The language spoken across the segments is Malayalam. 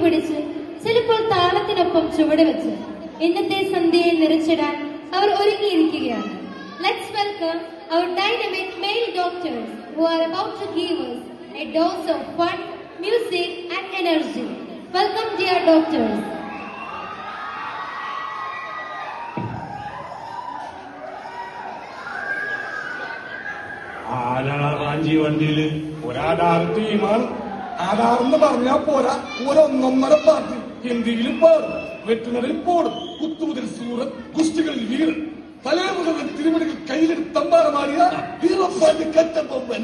പിടിച്ച് ചിലപ്പോൾ താളത്തിനൊപ്പം ചുവടുവെച്ച് ഇന്നത്തെ സന്ധ്യയെ നിറച്ചിടാൻ അവർ ഒരുങ്ങിയിരിക്കുകയാണ്. Let's welcome our dynamic male doctors who are about to give us a dose of fun, music and energy. Welcome dear doctors. ആരാണ് റാഞ്ചി വണ്ടിയില്? ഒരാധാർ ടീമാണ്. ആധാറെന്ന് പറഞ്ഞാൽ പോരാ, ഒരൊന്നൊന്നര പാർട്ടി. ഹിന്ദിയിലും പാടും, വെറ്റുനറിൽ പോടും, കുത്തുമുതൽ സൂറൻ, കുസ്തികളിൽ വീരൻ, തലമുറകൾ തിരുമണികൾ കയ്യിലെടുത്ത് തമ്പാറമാടിയ വീരപ്പാട്ടി കറ്റപ്പൊമ്പൻ.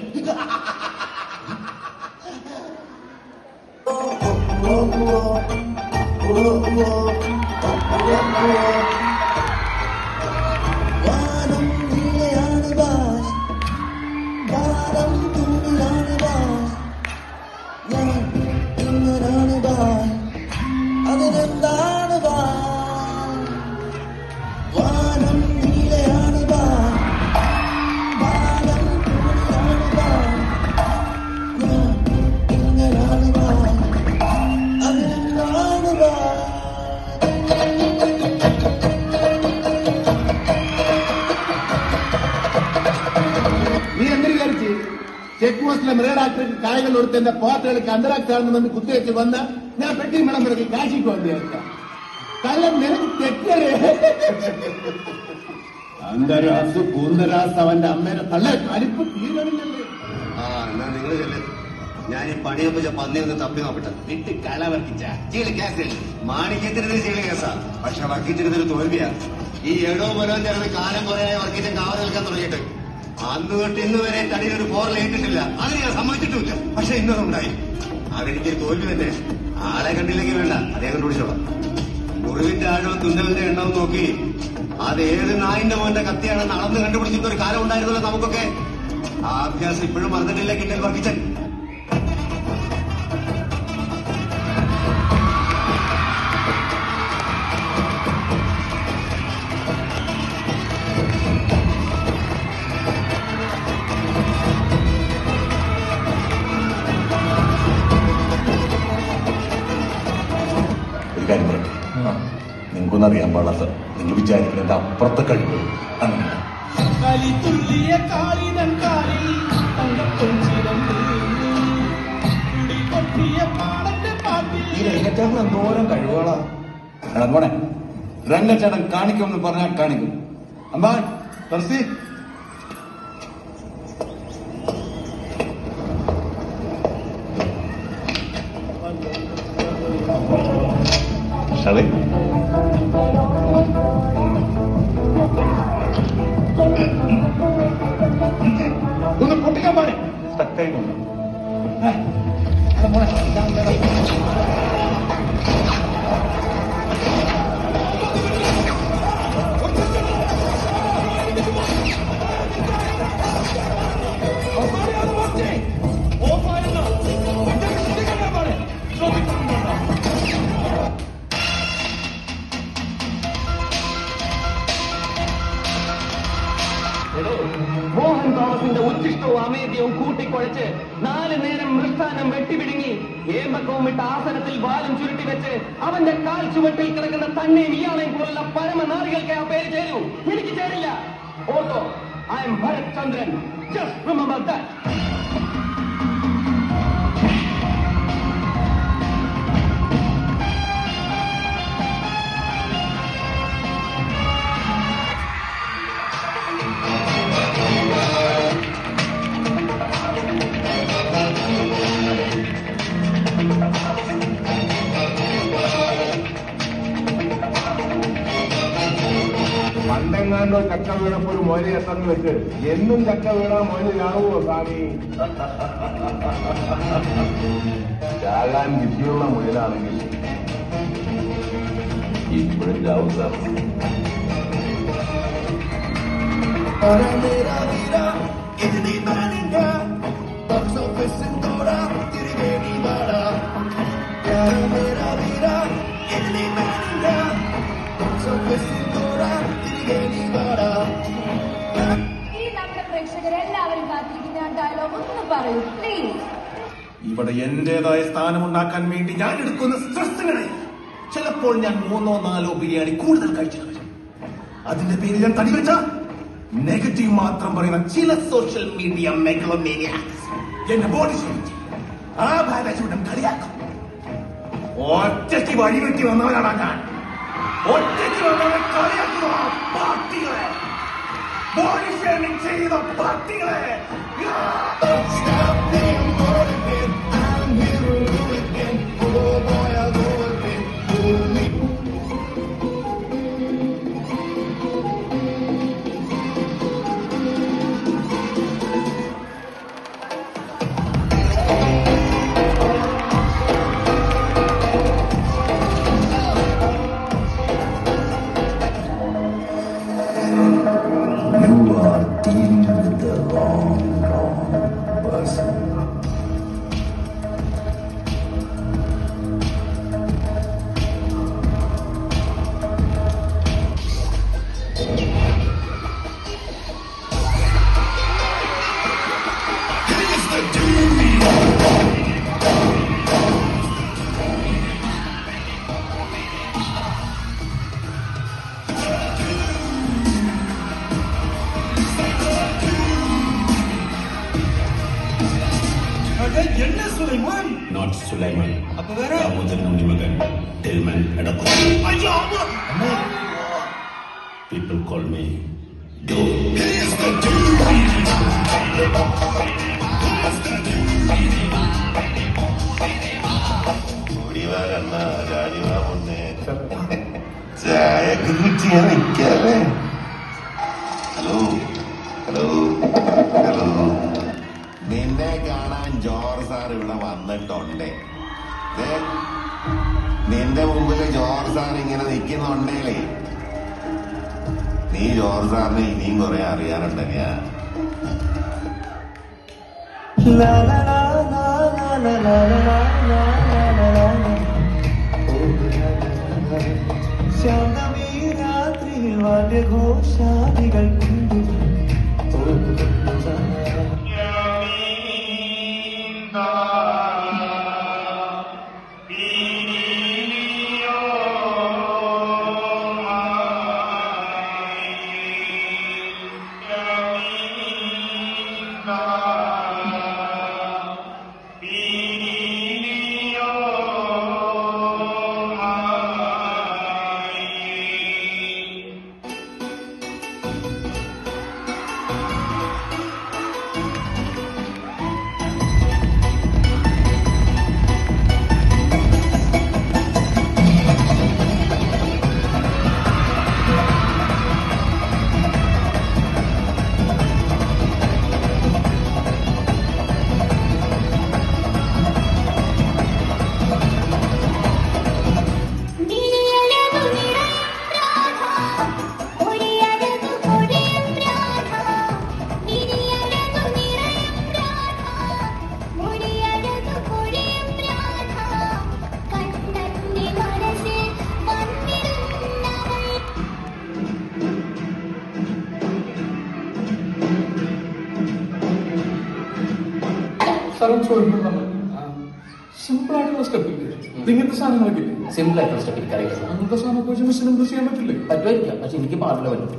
ചെക്ക് പോസ്റ്റിലെ മൃഗഡാക്ടർക്ക് കായകൾ കൊടുത്ത് എന്റെ പോത്തുകൾക്ക് അന്തരാക്സാണെന്ന് കുത്തിവെച്ച് വന്ന് ഞാൻ പെട്ടി മണം പിറക്കി കാശിക്ക് വന്നിയായിരിക്കാം. കല്ലം നിനക്ക് തെറ്റേ. അന്തരാസ് പൂന്തരാസ് അവന്റെ അമ്മേനെ തള്ള കലിപ്പ് തീരണില്ലല്ലേ. എന്നാ നിങ്ങൾ ചെല്ലേ, ഞാൻ ഈ പണിയപ്പച്ച പന്നി ഒന്ന് തപ്പി നോക്കട്ടെ. വിട്ട് കള വർക്കിച്ച ചീളി കേസ് മാണിക്യത്തിനെതിരെ ചീളി കേസാ. പക്ഷെ വർക്കിച്ചിരുന്നൊരു തോൽവിയാ. ഈ എടോ മുരവും ചേർന്ന് കാലം കുറയായി വർക്കിച്ചും കാവൽ നിൽക്കാൻ തുടങ്ങിയിട്ട് അന്ന് തൊട്ട് ഇന്ന് വരെ തടിയിലൊരു പോറലേറ്റിട്ടില്ല. അതിന് ഞാൻ സമ്മതിച്ചിട്ടുമില്ല. പക്ഷെ ഇന്നതുണ്ടായി. അതെനിക്ക് തോൽവി തന്നെ. ആളെ കണ്ടില്ലെങ്കിൽ വേണ്ട, അതേ കണ്ടുപിടിച്ചോളാം. മുറിവിന്റെ ആഴവും തുന്നലിന്റെ എണ്ണവും നോക്കി അത് ഏത് നായിന്റെ മോന്റെ കത്തിയാണെന്ന് അളന്ന് കണ്ടുപിടിച്ചിട്ട് ഒരു കാലം ഉണ്ടായിരുന്നല്ലോ നമുക്കൊക്കെ. ആ അഭ്യാസം ഇപ്പോഴും മറന്നിട്ടില്ല കിണ്ടൽ വർക്കിച്ചൻ. നിങ്ങൾക്കൊന്നറിയാൻ പാടാത്ത, നിങ്ങൾ വിചാരിക്കുന്നതിന്റെ അപ്പുറത്തെ കഴിവ് അങ്ങനെ. ഈ രംഗച്ചേട്ടൻ എന്തോരം കഴിവുകളാ. എടാ മോനെ, രംഗച്ചേട്ടൻ കാണിക്കുമെന്ന് പറഞ്ഞാൽ കാണിക്കും. അമ്പാൻ തർസി ഷളി ഒന്ന് പൊട്ടിക്കാൻ പാടെ സ്റ്റക്കായിട്ടുണ്ട്. മോഹൻ തോമസിന്റെ ഉച്ചിഷ്ടവും അമേദ്യവും കൂട്ടിക്കുഴച്ച് 4 നേരം മൃഷ്ടാനം വെട്ടിപിടുങ്ങി ഏമ്പക്കവും ഇട്ട ആസനത്തിൽ വാലും ചുരുട്ടി വെച്ച് അവന്റെ കാൽ ചുവട്ടിൽ കിടക്കുന്ന തന്നെയും ഇയാളെയും പോലുള്ള പരമനാറികൾക്ക് ആ പേര് ചേരൂ. എനിക്ക് ചേരില്ല. ഓർത്തോ, I am Bharat Chandran. Just remember that. പണ്ടെങ്ങാണ്ടോ ചക്ക വീണപ്പോ ഒരു മോനെ എത്തന്ന് വെച്ച് എന്നും ചക്ക വീണാ മോനിലാവുമോ സ്വാമി? ചാകാൻ വിധിയുള്ള മുയലാണെങ്കിൽ ഇപ്പോഴും ചാവും സാർ. ഈ നമ്മുടെ പ്രേക്ഷകരെല്ലാവരും കാത്തിരിക്കുന്ന ഡയലോഗ് ഒന്ന് പറയൂ പ്ലീസ്. ഇവിടെ എന്റേതായ സ്ഥാനമുണ്ടാക്കാൻ വേണ്ടി ഞാൻ എടുക്കുന്ന സ്ട്രെസ്സുകളെ ചിലപ്പോൾ ഞാൻ 3-4 ബിരിയാണി കൂടുതൽ കഴിച്ചു. അതിന്റെ പേരിൽ ഞാൻ തടി വെച്ച നെഗറ്റീവ് മാത്രം പറയുന്ന ചില സോഷ്യൽ മീഡിയ മെഗലോമേനിയാക്സ് എന്നെ ബോഡി ഷേമിച്ച് ആ ബാലചൂടം കളിയാക്കും. ഒറ്റയ്ക്ക് വഴിവെട്ടി വന്നവനാണ് ഞാൻ. ഒറ്റയ്ക്ക് വന്നവനെ കളിയാക്കുക പാർട്ടികളെ, ബോഡി ഷേമിംഗ് ചെയ്ത പാർട്ടികളെ. You are dealing with the wrong person. Not Sulaiman. Damodaran Unimagan. Tillman Edapur. People call me Joe. ചായക്ക് കുറ്റിയാ നിൽക്കാതെ. ഹലോ ഹലോ ഹലോ, നിന്നെ കാണാൻ ജോർജ് സാർ ഇവിടെ വന്നിട്ടുണ്ടേ. നിന്റെ മുമ്പില് ജോർജ് സാർ ഇങ്ങനെ നിൽക്കുന്നുണ്ടേലേ, നീ ജോർജ് സാറിനെ ഇനിയും കുറെ അറിയാനുണ്ടെങ്കിൽ ഘോഷാദികൾ സ്ഥലം ചോദിക്കുന്നത് സിമ്പിൾ ആയിട്ടുള്ള സ്റ്റെപ്പില്ലേ? ഇങ്ങനത്തെ സാധനങ്ങളൊക്കെ സിമ്പിൾ ആയിട്ടുള്ള സ്റ്റെപ്പ് എനിക്കറിയില്ല. അങ്ങനത്തെ സാധനമൊക്കെ വെച്ച് മിസ്സിന് ചെയ്യാൻ പറ്റില്ലേ? പറ്റുമായിരിക്കാം, പക്ഷെ എനിക്ക് പാടില്ല പറ്റും.